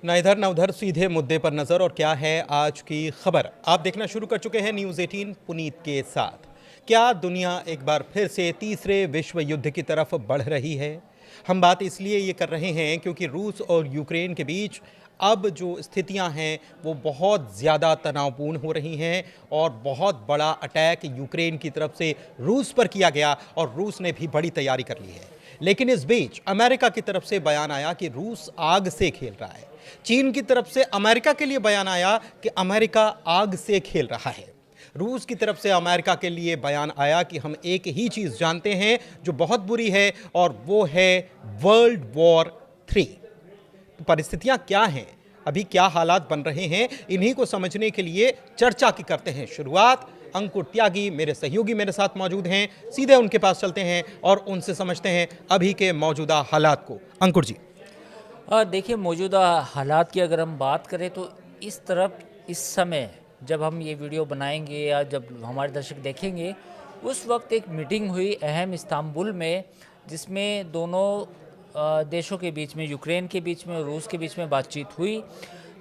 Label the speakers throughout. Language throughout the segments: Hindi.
Speaker 1: ना इधर ना उधर, सीधे मुद्दे पर नजर। और क्या है आज की खबर, आप देखना शुरू कर चुके हैं न्यूज़ 18 पुनीत के साथ। क्या दुनिया एक बार फिर से तीसरे विश्व युद्ध की तरफ बढ़ रही है? हम बात इसलिए ये कर रहे हैं क्योंकि रूस और यूक्रेन के बीच अब जो स्थितियां हैं वो बहुत ज़्यादा तनावपूर्ण हो रही हैं और बहुत बड़ा अटैक यूक्रेन की तरफ से रूस पर किया गया और रूस ने भी बड़ी तैयारी कर ली है। लेकिन इस बीच अमेरिका की तरफ से बयान आया कि रूस आग से खेल रहा है। चीन की तरफ से अमेरिका के लिए बयान आया कि अमेरिका आग से खेल रहा है। रूस की तरफ से अमेरिका के लिए बयान आया कि हम एक ही चीज जानते हैं जो बहुत बुरी है और वो है वर्ल्ड वॉर 3। तो परिस्थितियां क्या हैं, अभी क्या हालात बन रहे हैं, इन्हीं को समझने के लिए चर्चा की करते हैं शुरुआत। अंकुर त्यागी मेरे सहयोगी मेरे साथ मौजूद हैं, सीधे उनके पास चलते हैं और उनसे समझते हैं अभी के मौजूदा हालात को। अंकुर जी।
Speaker 2: देखिए, मौजूदा हालात की अगर हम बात करें तो इस तरफ इस समय जब हम ये वीडियो बनाएंगे या जब हमारे दर्शक देखेंगे, उस वक्त एक मीटिंग हुई अहम इस्तांबुल में, जिसमें दोनों देशों के बीच में, यूक्रेन के बीच में और रूस के बीच में बातचीत हुई।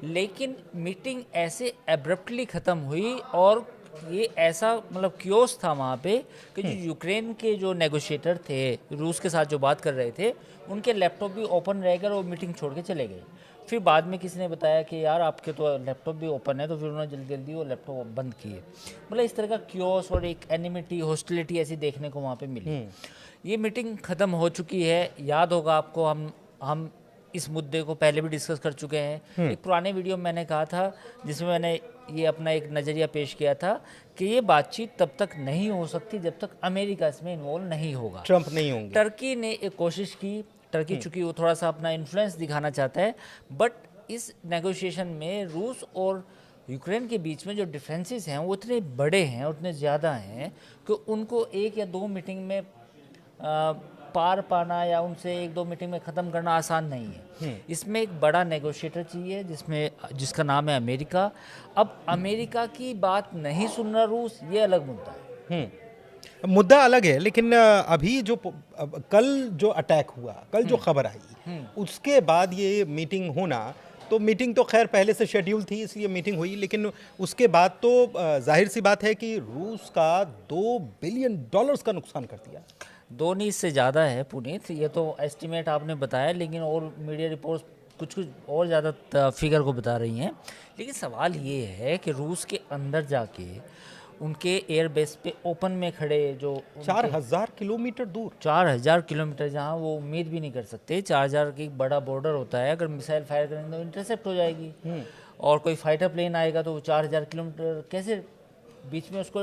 Speaker 2: लेकिन मीटिंग ऐसे एब्रप्टली ख़त्म हुई और ये ऐसा मतलब क्योस था वहाँ पे कि जो यूक्रेन के जो नेगोशिएटर थे, रूस के साथ जो बात कर रहे थे, उनके लैपटॉप भी ओपन रह गए और वो मीटिंग छोड़ के चले गए। फिर बाद में किसी ने बताया कि यार आपके तो लैपटॉप भी ओपन है, तो फिर उन्होंने जल्दी जल्दी वो लैपटॉप बंद किए। मतलब इस तरह का क्योस और एक एनिमिटी, हॉस्टिलिटी ऐसी देखने को वहाँ पे मिली। ये मीटिंग ख़त्म हो चुकी है। याद होगा आपको, हम इस मुद्दे को पहले भी डिस्कस कर चुके हैं। एक पुराने वीडियो में मैंने कहा था, जिसमें मैंने ये अपना एक नज़रिया पेश किया था कि ये बातचीत तब तक नहीं हो सकती जब तक अमेरिका इसमें इन्वॉल्व नहीं होगा,
Speaker 1: ट्रंप नहीं होंगे।
Speaker 2: टर्की ने एक कोशिश की। टर्की चूंकि वो थोड़ा सा अपना इन्फ्लुएंस दिखाना चाहता है, बट इस नेगोशिएशन में रूस और यूक्रेन के बीच में जो डिफरेंसेस हैं वो इतने बड़े हैं, उतने ज़्यादा हैं कि उनको एक या दो मीटिंग में पार पाना या उनसे एक दो मीटिंग में ख़त्म करना आसान नहीं है। इसमें एक बड़ा नेगोशिएटर चाहिए जिसका नाम है अमेरिका। अब अमेरिका की बात नहीं सुन रहा रूस, ये अलग मुद्दा है।
Speaker 1: मुद्दा अलग है, लेकिन अभी जो कल जो अटैक हुआ, कल जो खबर आई, उसके बाद ये मीटिंग होना, तो मीटिंग तो खैर पहले से शेड्यूल थी इसलिए मीटिंग हुई, लेकिन उसके बाद तो जाहिर सी बात है कि रूस का $2 बिलियन का नुकसान कर दिया।
Speaker 2: दो नहीं, इससे ज़्यादा है पुनीत। ये तो एस्टिमेट आपने बताया, लेकिन और मीडिया रिपोर्ट्स कुछ कुछ और ज़्यादा फिगर को बता रही हैं। लेकिन सवाल ये है कि रूस के अंदर जाके उनके एयरबेस पे ओपन में खड़े जो
Speaker 1: 4000 किलोमीटर दूर,
Speaker 2: 4000 किलोमीटर, जहाँ वो उम्मीद भी नहीं कर सकते। 4000 की बड़ा बॉर्डर होता है, अगर मिसाइल फायर करेंगे तो इंटरसेप्ट हो जाएगी, और कोई फाइटर प्लेन आएगा तो वो 4000 किलोमीटर कैसे बीच में उसको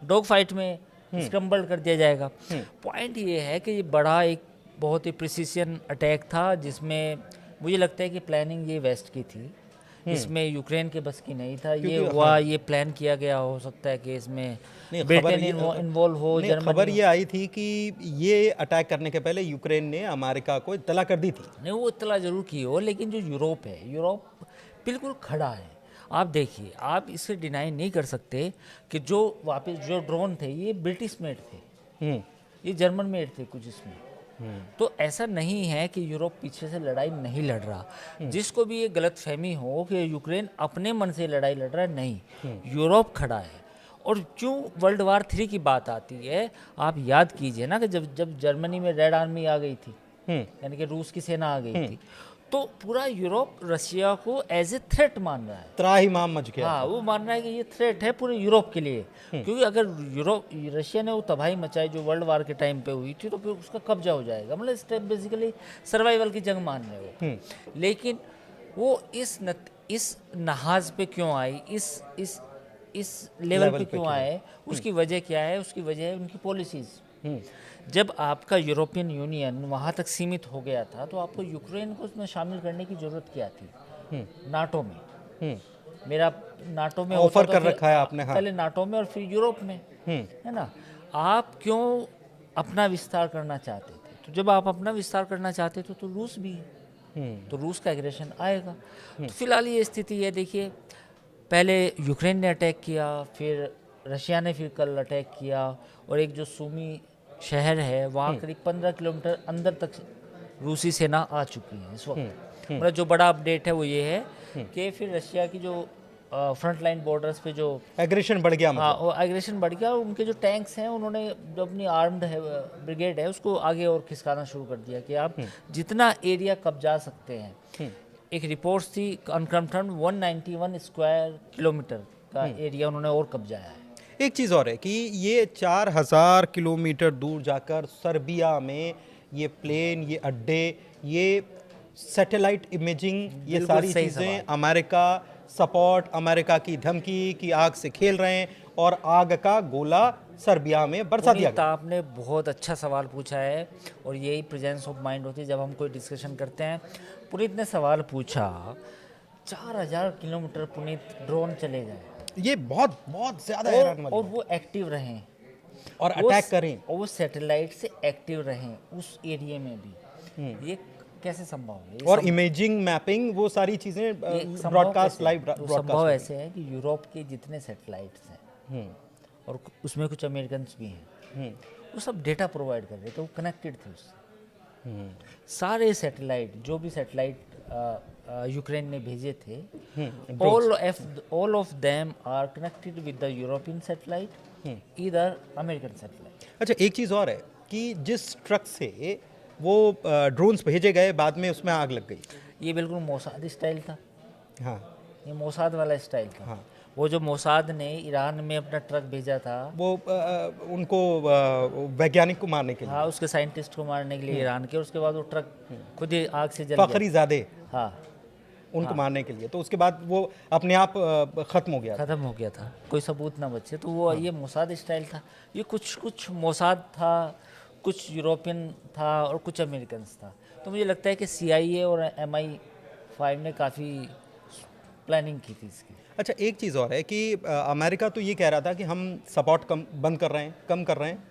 Speaker 2: डॉग फाइट में स्क्रम्बल कर दिया जाएगा। पॉइंट ये है कि ये बड़ा एक बहुत ही प्रिसीशन अटैक था, जिसमें मुझे लगता है कि प्लानिंग ये वेस्ट की थी, इसमें यूक्रेन के बस की नहीं था। ये हुआ, ये प्लान किया गया, हो सकता है कि इसमें ब्रिटेन इन्वॉल्व हो।
Speaker 1: खबर ये आई थी कि ये अटैक करने के पहले यूक्रेन ने अमेरिका को इत्तला कर दी थी।
Speaker 2: नहीं, वो इत्तला जरूर की हो, लेकिन जो यूरोप है, यूरोप बिल्कुल खड़ा है। आप देखिए, आप इसे डिनाई नहीं कर सकते कि जो वापस जो ड्रोन थे ये ब्रिटिश मेड थे, ये जर्मन मेड थे कुछ इसमें। तो ऐसा नहीं है कि यूरोप पीछे से लड़ाई नहीं लड़ रहा। जिसको भी ये गलत फहमी हो कि यूक्रेन अपने मन से लड़ाई लड़ रहा है, नहीं, यूरोप खड़ा है। और क्यों वर्ल्ड वार 3 की बात आती है, आप याद कीजिए ना कि जब जर्मनी में रेड आर्मी आ गई थी, यानी कि रूस की सेना आ गई थी, तो पूरा यूरोप रशिया को एज ए थ्रेट मान रहा है।
Speaker 1: त्राहिमाम मच गया।
Speaker 2: हाँ, वो मान रहा है कि ये थ्रेट है पूरे यूरोप के लिए, क्योंकि अगर रशिया ने वो तबाही मचाई जो वर्ल्ड वार के टाइम पे हुई थी, तो फिर उसका कब्जा हो जाएगा। मतलब स्टेप बेसिकली सर्वाइवल की जंग मान रहे हो। लेकिन वो इस नहाज पे क्यों आई, इस लेवल पे क्यों आए, उसकी वजह क्या है? उसकी वजह है उनकी पॉलिसीज़। जब आपका यूरोपियन यूनियन वहाँ तक सीमित हो गया था, तो आपको यूक्रेन को उसमें शामिल करने की ज़रूरत क्या थी? नाटो में। मेरा नाटो में
Speaker 1: ऑफर
Speaker 2: तो
Speaker 1: कर रखा है आपने। हाँ।
Speaker 2: पहले नाटो में और फिर यूरोप में, है ना? आप क्यों अपना विस्तार करना चाहते थे? तो जब आप अपना विस्तार करना चाहते थे तो रूस भी है, तो रूस का एग्रेशन आएगा। तो फिलहाल ये स्थिति है। देखिए, पहले यूक्रेन ने अटैक किया, फिर रशिया ने फिर कल अटैक किया, और एक जो सूमी शहर है वहाँ करीब 15 किलोमीटर अंदर तक रूसी सेना आ चुकी है इस वक्त। मतलब जो बड़ा अपडेट है वो ये है कि फिर रशिया की जो फ्रंट लाइन बॉर्डर्स पे जो
Speaker 1: एग्रेशन बढ़ गया
Speaker 2: हाँ
Speaker 1: मतलब।
Speaker 2: वो एग्रेशन बढ़ गया और उनके जो टैंक्स हैं उन्होंने जो अपनी आर्म्ड है ब्रिगेड है उसको आगे और खिसकाना शुरू कर दिया कि आप जितना एरिया कब्जा सकते हैं। एक रिपोर्ट थी अनकन्फर्म्ड 191 स्क्वायर किलोमीटर का एरिया उन्होंने और कब्जाया है।
Speaker 1: एक चीज़ और है कि ये 4000 किलोमीटर दूर जाकर सर्बिया में ये प्लेन, ये अड्डे, ये सैटेलाइट इमेजिंग, ये
Speaker 2: बिल्कुल
Speaker 1: सारी
Speaker 2: सही
Speaker 1: चीज़ें
Speaker 2: सवाल।
Speaker 1: अमेरिका सपोर्ट, अमेरिका की धमकी की आग से खेल रहे हैं और आग का गोला सर्बिया में बरसा दिया
Speaker 2: पुनीत
Speaker 1: गया।
Speaker 2: आपने बहुत अच्छा सवाल पूछा है और यही प्रेजेंस ऑफ माइंड होती है जब हम कोई डिस्कशन करते हैं। पुनीत ने सवाल पूछा 4000 किलोमीटर पुनीत ड्रोन चले गए
Speaker 1: ये बहुत बहुत ज़्यादा हैरान वाली
Speaker 2: और
Speaker 1: बात।
Speaker 2: वो एक्टिव रहें
Speaker 1: और
Speaker 2: वो
Speaker 1: अटैक करें।
Speaker 2: और वो सैटेलाइट से एक्टिव रहें उस एरिया में भी। ये कैसे संभव है? ये
Speaker 1: और इमेजिंग, मैपिंग, वो सारी चीज़ें
Speaker 2: ये संभव
Speaker 1: ब्रॉडकास्ट,
Speaker 2: कैसे है?
Speaker 1: लाइव
Speaker 2: वो संभव
Speaker 1: ब्रॉडकास्ट।
Speaker 2: ऐसे है कि यूरोप के जितने सैटेलाइट्स हैं और उसमें कुछ अमेरिकन्स भी हैं वो सब डेटा प्रोवाइड कर रहे थे, वो कनेक्टेड थे उससे। सारे सैटेलाइट जो भी सैटेलाइट यूक्रेन ने भेजे थे all of them are connected with the European satellite इधर अमेरिकन सैटेलाइट।
Speaker 1: अच्छा, एक चीज़ और है कि जिस ट्रक से वो ड्रोन्स भेजे गए, बाद में उसमें आग लग गई।
Speaker 2: ये बिल्कुल मोसाद स्टाइल था,
Speaker 1: हाँ
Speaker 2: ये मोसाद वाला स्टाइल था।
Speaker 1: हाँ।
Speaker 2: वो जो मोसाद ने ईरान में अपना ट्रक भेजा था
Speaker 1: वो उनको वैज्ञानिक को मारने के लिए,
Speaker 2: हाँ उसके साइंटिस्ट को मारने के लिए ईरान के, उसके बाद वो ट्रक खुद ही आग से जल गया।
Speaker 1: फखरी ज़ादे,
Speaker 2: हाँ
Speaker 1: उनको मारने के लिए। तो उसके बाद वो अपने आप ख़त्म हो गया।
Speaker 2: ख़त्म हो गया था, कोई सबूत ना बचे। तो वो ये मोसाद स्टाइल था। ये कुछ मोसाद था, कुछ यूरोपियन था और कुछ अमेरिकन्स था। तो मुझे लगता है कि CIA और MI5 ने काफ़ी प्लानिंग की थी इसकी।
Speaker 1: अच्छा, एक चीज़ और है कि अमेरिका तो ये कह रहा था कि हम सपोर्ट बंद कर रहे हैं, कम कर रहे हैं।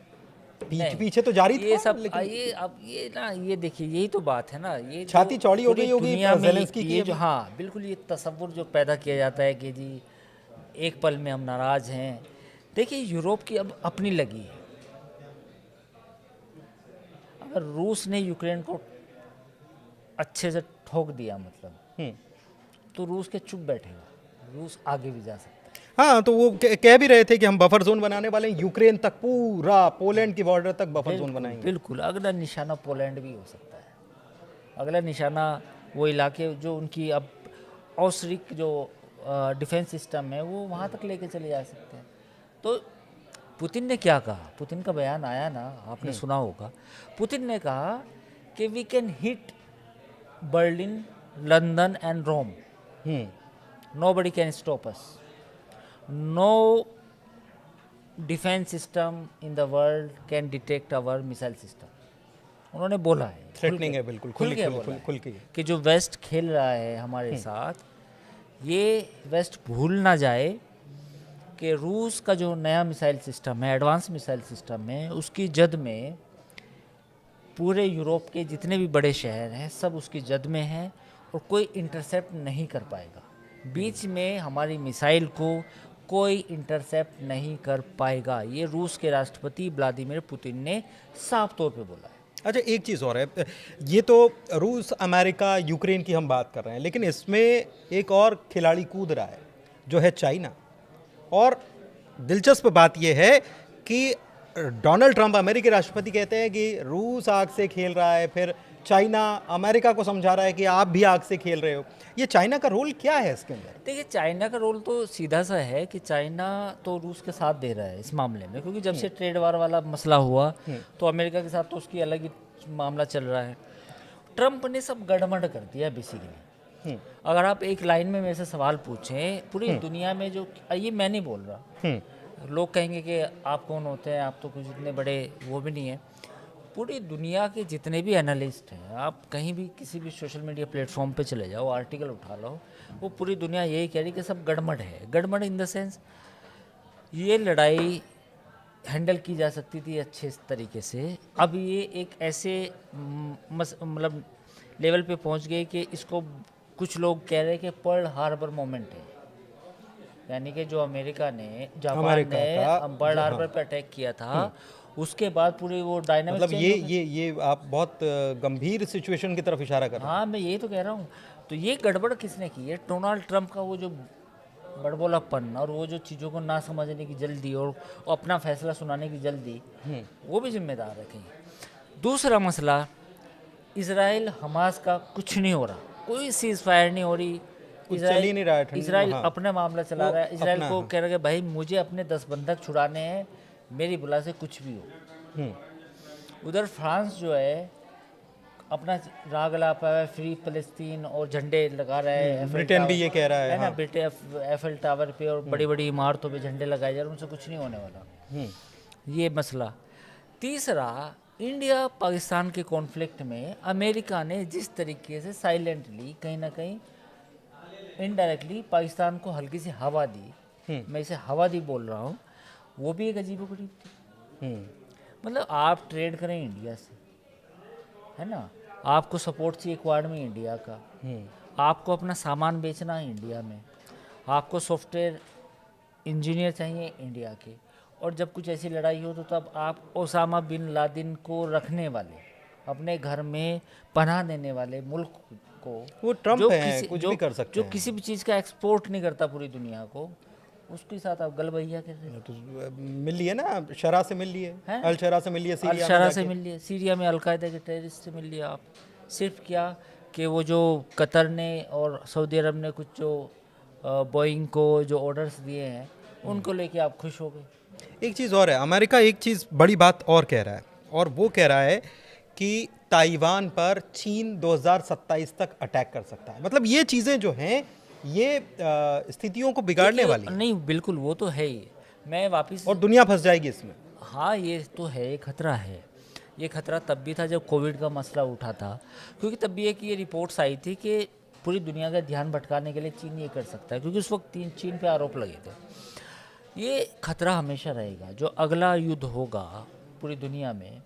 Speaker 2: नहीं,
Speaker 1: पीछे तो जारी
Speaker 2: ये
Speaker 1: था,
Speaker 2: सब
Speaker 1: लेकिन
Speaker 2: ये अब ये ना ये देखिए यही तो बात है ना, ये
Speaker 1: छाती चौड़ी हो गई होगी
Speaker 2: दुनिया में
Speaker 1: ज़ेलेंस्की की
Speaker 2: ये
Speaker 1: अभी।
Speaker 2: जो हाँ बिल्कुल ये तसव्वुर जो पैदा किया जाता है कि जी एक पल में हम नाराज़ हैं। देखिए यूरोप की अब अपनी लगी है। अगर रूस ने यूक्रेन को अच्छे से ठोक दिया मतलब तो रूस के चुप बैठेगा, रूस आगे भी जा सकता है।
Speaker 1: हाँ, तो वो कह भी रहे थे कि हम बफर जोन बनाने वाले हैं, यूक्रेन तक, पूरा पोलैंड की बॉर्डर तक बफर जोन बनाएंगे।
Speaker 2: बिल्कुल अगला निशाना पोलैंड भी हो सकता है। अगला निशाना वो इलाके जो उनकी अब औसरिक जो डिफेंस सिस्टम है वो वहाँ तक लेके चले जा सकते हैं। तो पुतिन ने क्या कहा, पुतिन का बयान आया ना, आपने सुना होगा। पुतिन ने कहा कि we can hit Berlin, London and Rome, nobody can stop us, no defence system in the world can detect our missile system. उन्होंने बोला है,
Speaker 1: थ्रेटनिंग है, बिल्कुल
Speaker 2: खुल के बोला
Speaker 1: खुल के।
Speaker 2: कि जो वेस्ट खेल रहा है हमारे साथ, ये वेस्ट भूल ना जाए कि रूस का जो नया मिसाइल सिस्टम है, एडवांस मिसाइल सिस्टम है, उसकी जद में पूरे यूरोप के जितने भी बड़े शहर हैं सब उसकी जद में हैं और कोई इंटरसेप्ट नहीं कर पाएगा। बीच में हमारी मिसाइल को कोई इंटरसेप्ट नहीं कर पाएगा। ये रूस के राष्ट्रपति व्लादिमीर पुतिन ने साफ तौर पे बोला है।
Speaker 1: अच्छा, एक चीज़ और है, ये तो रूस, अमेरिका, यूक्रेन की हम बात कर रहे हैं, लेकिन इसमें एक और खिलाड़ी कूद रहा है जो है चाइना। और दिलचस्प बात यह है कि डोनाल्ड ट्रंप, अमेरिकी राष्ट्रपति, कहते हैं कि रूस आग से खेल रहा है, फिर चाइना अमेरिका को समझा रहा है कि आप भी आग से खेल रहे हो। ये चाइना का रोल क्या है इसके अंदर?
Speaker 2: देखिए चाइना का रोल तो सीधा सा है कि चाइना तो रूस के साथ दे रहा है इस मामले में, क्योंकि जब से ट्रेड वार वाला मसला हुआ तो अमेरिका के साथ तो उसकी अलग ही मामला चल रहा है। ट्रंप ने सब गड़बड़ कर दिया बेसिकली। अगर आप एक लाइन में मेरे से सवाल पूछें, पूरी दुनिया में जो, ये मैं नहीं बोल रहा, लोग कहेंगे कि आप कौन होते हैं, आप तो कुछ इतने बड़े वो भी नहीं है। पूरी दुनिया के जितने भी एनालिस्ट हैं, आप कहीं भी किसी भी सोशल मीडिया प्लेटफॉर्म पे चले जाओ, आर्टिकल उठा लो, वो पूरी दुनिया यही कह रही कि सब गड़बड़ है। गड़बड़ इन द सेंस ये लड़ाई हैंडल की जा सकती थी अच्छे तरीके से, अब ये एक ऐसे मतलब लेवल पे पहुंच गए कि इसको कुछ लोग कह रहे हैं कि पर्ल हार्बर मोमेंट है। यानी कि जो अमेरिका ने, जापान ने पर्ल हार्बर पे अटैक किया था उसके बाद पूरी वो डायनामिक
Speaker 1: मतलब ये आप बहुत गंभीर सिचुएशन की तरफ इशारा कर रहे हैं।
Speaker 2: हाँ, मैं ये तो कह रहा हूँ। तो ये गड़बड़ किसने की है? डोनाल्ड ट्रंप का वो जो बड़बोलापन और वो जो चीज़ों को ना समझने की जल्दी और अपना फैसला सुनाने की जल्दी, वो भी जिम्मेदार है कहीं। दूसरा मसला, इसराइल हमास का कुछ नहीं हो रहा, कोई सीज फायर नहीं हो रही।
Speaker 1: कुछ चल ही नहीं रहा है
Speaker 2: इसराइल
Speaker 1: हाँ।
Speaker 2: अपना मामला चला
Speaker 1: वो
Speaker 2: रहा है। इसराइल
Speaker 1: अपना,
Speaker 2: को
Speaker 1: हाँ।
Speaker 2: कह रहा है कि भाई मुझे अपने 10 बंधक छुड़ाने हैं, मेरी बुला से कुछ भी हो। उधर फ्रांस जो है अपना राग लापा है, फ्री फलस्तीन और झंडे लगा रहा है। एफिल
Speaker 1: ब्रिटेन भी
Speaker 2: टावर-
Speaker 1: ये कह रहा है,
Speaker 2: ना
Speaker 1: हाँ।
Speaker 2: ब्रिटेन एफिल टावर पे और बड़ी बड़ी इमारतों पे झंडे लगाए जा रहे हैं, उनसे कुछ नहीं होने वाला। ये मसला। तीसरा, इंडिया पाकिस्तान के कॉन्फ्लिक्ट में अमेरिका ने जिस तरीके से साइलेंटली कहीं ना कहीं इनडायरेक्टली पाकिस्तान को हल्की सी हवा दी, मैं इसे हवा दी बोल रहा हूँ, वो भी एक अजीबोगरीब थी। मतलब आप ट्रेड करें इंडिया से, है ना, आपको सपोर्ट चाहिए क्वाड में इंडिया का, आपको अपना सामान बेचना है इंडिया में, आपको सॉफ्टवेयर इंजीनियर चाहिए इंडिया के, और जब कुछ ऐसी लड़ाई हो तो तब आप ओसामा बिन लादेन को रखने वाले, अपने घर में पनाह देने वाले मुल्क को,
Speaker 1: वो ट्रम्प हैं, कुछ भी कर सकते
Speaker 2: जो
Speaker 1: हैं।
Speaker 2: किसी भी चीज़ का एक्सपोर्ट नहीं करता पूरी दुनिया को, उसके साथ आप गलबैया कर रहे हैं।
Speaker 1: तो मिल लिए ना, शरा से मिल लिए,
Speaker 2: हैं?
Speaker 1: अल शरा से मिल लिए, सीरिया में
Speaker 2: अल-शरा से
Speaker 1: जाके।
Speaker 2: मिल लिए, सीरिया में अलकायदा के टेररिस्ट से मिल लिया आप। सिर्फ क्या कि वो जो कतर ने और सऊदी अरब ने कुछ जो बोइंग को जो ऑर्डर्स दिए हैं उनको लेके आप खुश हो गए।
Speaker 1: एक चीज़ और है, अमेरिका एक चीज़ बड़ी बात और कह रहा है, और वो कह रहा है कि ताइवान पर चीन 2027 तक अटैक कर सकता है। मतलब ये चीज़ें जो हैं ये स्थितियों को बिगाड़ने वाली हैं,
Speaker 2: नहीं, बिल्कुल वो तो है ही। मैं वापस
Speaker 1: और दुनिया फंस जाएगी इसमें।
Speaker 2: हाँ, ये तो है, ये खतरा है। ये खतरा तब भी था जब कोविड का मसला उठा था, क्योंकि तब भी एक ये रिपोर्ट्स आई थी कि पूरी दुनिया का ध्यान भटकाने के लिए चीन ये कर सकता है, क्योंकि उस वक्त चीन पे आरोप लगे थे। ये खतरा हमेशा रहेगा। जो अगला युद्ध होगा पूरी दुनिया में,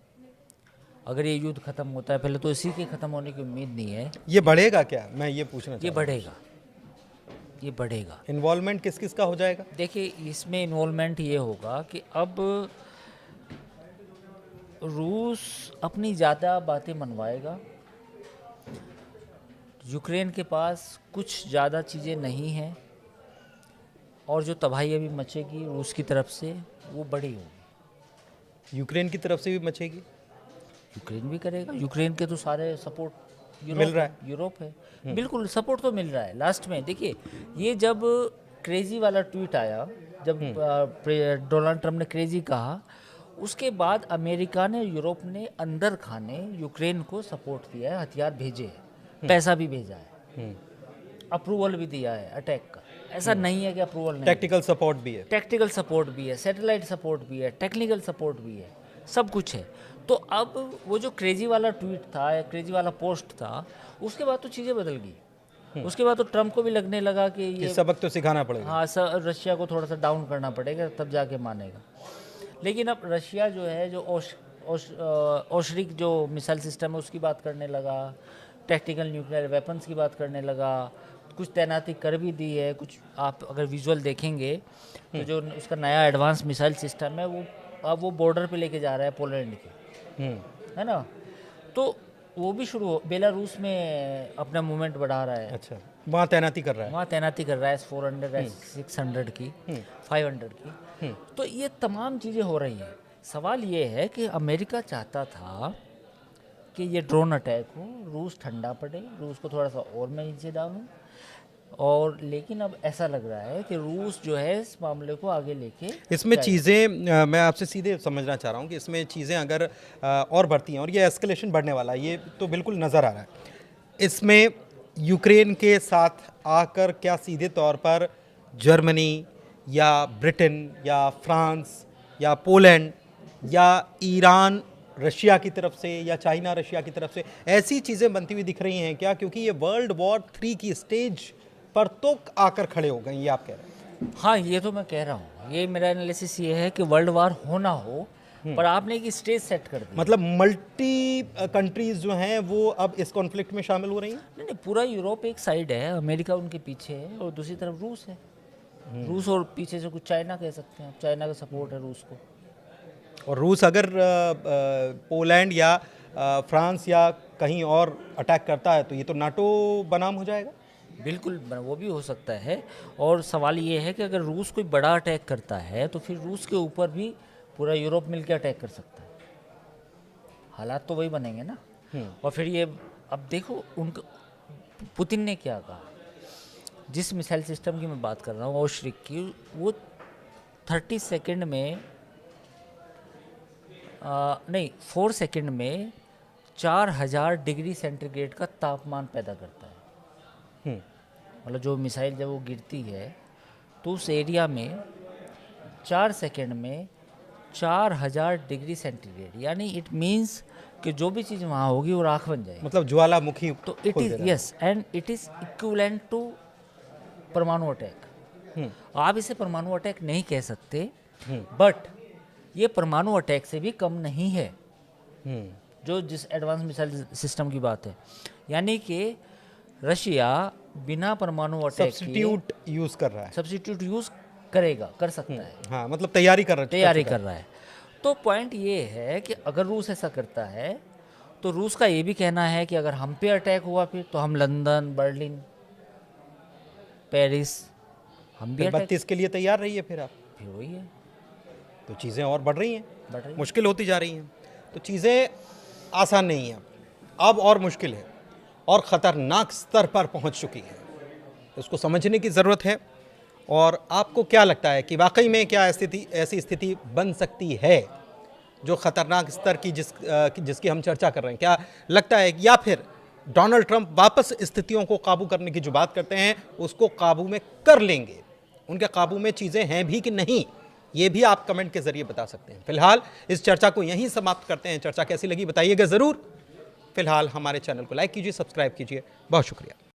Speaker 2: अगर ये युद्ध खत्म होता है, पहले तो इसी के खत्म होने की उम्मीद नहीं है।
Speaker 1: ये बढ़ेगा क्या, मैं ये पूछना
Speaker 2: ये
Speaker 1: चाहता
Speaker 2: बढ़ेगा, ये बढ़ेगा।
Speaker 1: हूँ। इन्वॉल्वमेंट किस किस का हो जाएगा?
Speaker 2: देखिए, इसमें इन्वॉल्वमेंट ये होगा कि अब रूस अपनी ज़्यादा बातें मनवाएगा। यूक्रेन के पास कुछ ज़्यादा चीज़ें नहीं हैं, और जो तबाही अभी मचेगी रूस की तरफ से वो बड़ी होगी।
Speaker 1: यूक्रेन की तरफ से भी मचेगी?
Speaker 2: यूक्रेन भी करेगा। यूक्रेन के तो सारे सपोर्ट
Speaker 1: मिल रहा है।
Speaker 2: यूरोप है, बिल्कुल सपोर्ट तो मिल रहा है। लास्ट में देखिए, ये जब क्रेजी वाला ट्वीट आया, जब डोनाल्ड ट्रंप ने क्रेजी कहा, उसके बाद अमेरिका ने, यूरोप ने अंदर खाने यूक्रेन को सपोर्ट दिया है, हथियार भेजे हैं, पैसा भी भेजा है, अप्रूवल भी दिया है अटैक का। ऐसा नहीं है कि अप्रूवल नहीं।
Speaker 1: टेक्टिकल सपोर्ट भी है।
Speaker 2: टेक्टिकल सपोर्ट भी है, सैटेलाइट सपोर्ट भी है, टेक्निकल सपोर्ट भी है, सब कुछ है। तो अब वो जो क्रेजी वाला ट्वीट था या क्रेजी वाला पोस्ट था, उसके बाद तो चीज़ें बदल गई। उसके बाद तो ट्रंप को भी लगने लगा कि ये
Speaker 1: सबक तो सिखाना पड़ेगा।
Speaker 2: हाँ, रशिया को थोड़ा सा डाउन करना पड़ेगा, तब जाके मानेगा। लेकिन अब रशिया जो है, जो ओशरिक जो मिसाइल सिस्टम है उसकी बात करने लगा, टैक्टिकल न्यूक्लियर वेपन्स की बात करने लगा, कुछ तैनाती कर भी दी है। कुछ आप अगर विजुअल देखेंगे तो जो उसका नया एडवांस मिसाइल सिस्टम है वो अब वो बॉर्डर पे लेके जा रहा है पोलैंड के, है ना। तो वो भी शुरू हो, बेलारूस में अपना मूवमेंट बढ़ा रहा है।
Speaker 1: अच्छा, वहाँ तैनाती कर रहा है।
Speaker 2: वहाँ तैनाती कर रहा है S-400 S-600 की, 500 की। तो ये तमाम चीज़ें हो रही हैं। सवाल ये है कि अमेरिका चाहता था कि ये ड्रोन अटैक हो, रूस ठंडा पड़े, रूस को थोड़ा सा और मैं नीचे डालूं, और लेकिन अब ऐसा लग रहा है कि रूस जो है इस मामले को आगे लेके
Speaker 1: इसमें चीज़ें मैं आपसे सीधे समझना चाह रहा हूँ कि इसमें चीज़ें अगर और बढ़ती हैं और ये एस्केलेशन बढ़ने वाला है, ये तो बिल्कुल नज़र आ रहा है। इसमें यूक्रेन के साथ आकर क्या सीधे तौर पर जर्मनी या ब्रिटेन या फ्रांस या पोलैंड या ईरान रशिया की तरफ से या चाइना रशिया की तरफ से ऐसी चीज़ें बनती हुई दिख रही हैं क्या? क्योंकि ये वर्ल्ड वॉर 3 की स्टेज पर तो आकर खड़े हो गए, ये आप कह रहे हैं।
Speaker 2: हाँ, ये तो मैं कह रहा हूँ। ये मेरा एनालिसिस ये है कि वर्ल्ड वार होना हो, पर आपने एक स्टेज सेट कर दी।
Speaker 1: मतलब मल्टी कंट्रीज जो हैं वो अब इस कॉन्फ्लिक्ट में शामिल हो रही हैं।
Speaker 2: नहीं, पूरा यूरोप एक साइड है, अमेरिका उनके पीछे है, और दूसरी तरफ रूस है। रूस और पीछे से कुछ चाइना कह सकते हैं, चाइना का सपोर्ट है रूस को।
Speaker 1: और रूस अगर पोलैंड या फ्रांस या कहीं और अटैक करता है तो ये तो नाटो बनाम हो जाएगा।
Speaker 2: बिल्कुल वो भी हो सकता है। और सवाल ये है कि अगर रूस कोई बड़ा अटैक करता है तो फिर रूस के ऊपर भी पूरा यूरोप मिलकर अटैक कर सकता है। हालात तो वही बनेंगे ना। और फिर ये अब देखो उनका पुतिन ने क्या कहा, जिस मिसाइल सिस्टम की मैं बात कर रहा हूँ ओश्रिक की, वो 30 सेकंड में नहीं 4 सेकंड में 4000 डिग्री सेंटीग्रेड का तापमान पैदा करता है। मतलब जो मिसाइल जब वो गिरती है तो उस एरिया में 4 सेकंड में 4000 डिग्री सेंटीग्रेड, यानी इट मीन्स कि जो भी चीज़ वहाँ होगी वो राख बन जाएगी।
Speaker 1: मतलब ज्वालामुखी।
Speaker 2: तो it is yes and it is equivalent to परमाणु अटैक। आप इसे परमाणु अटैक नहीं कह सकते, बट ये परमाणु अटैक से भी कम नहीं है जो जिस एडवांस मिसाइल सिस्टम की बात है। यानी कि रशिया बिना परमाणु अटैक
Speaker 1: सब्स्टिट्यूट यूज कर रहा है,
Speaker 2: सब्स्टिट्यूट यूज करेगा, कर सकता है।
Speaker 1: हाँ मतलब तैयारी कर
Speaker 2: रहा है। तो पॉइंट ये है कि अगर रूस ऐसा करता है तो रूस का ये भी कहना है कि अगर हम पे अटैक हुआ फिर तो हम लंदन, बर्लिन, पेरिस हम भी अटैक
Speaker 1: 32 के लिए तैयार रहिए। फिर आप
Speaker 2: फिर वही है,
Speaker 1: तो चीज़ें और बढ़ रही हैं,
Speaker 2: बढ़ रही
Speaker 1: मुश्किल होती जा रही हैं। तो चीज़ें आसान नहीं हैं, अब और मुश्किल है और ख़तरनाक स्तर पर पहुंच चुकी है। इसको समझने की ज़रूरत है। और आपको क्या लगता है कि वाकई में क्या ऐसी स्थिति बन सकती है जो ख़तरनाक स्तर की जिसकी हम चर्चा कर रहे हैं? क्या लगता है, या फिर डोनाल्ड ट्रंप वापस स्थितियों को काबू करने की जो बात करते हैं उसको काबू में कर लेंगे? उनके काबू में चीज़ें हैं भी कि नहीं, ये भी आप कमेंट के ज़रिए बता सकते हैं। फिलहाल इस चर्चा को यहीं समाप्त करते हैं। चर्चा कैसी लगी बताइएगा ज़रूर। फिलहाल हमारे चैनल को लाइक कीजिए, सब्सक्राइब कीजिए। बहुत शुक्रिया।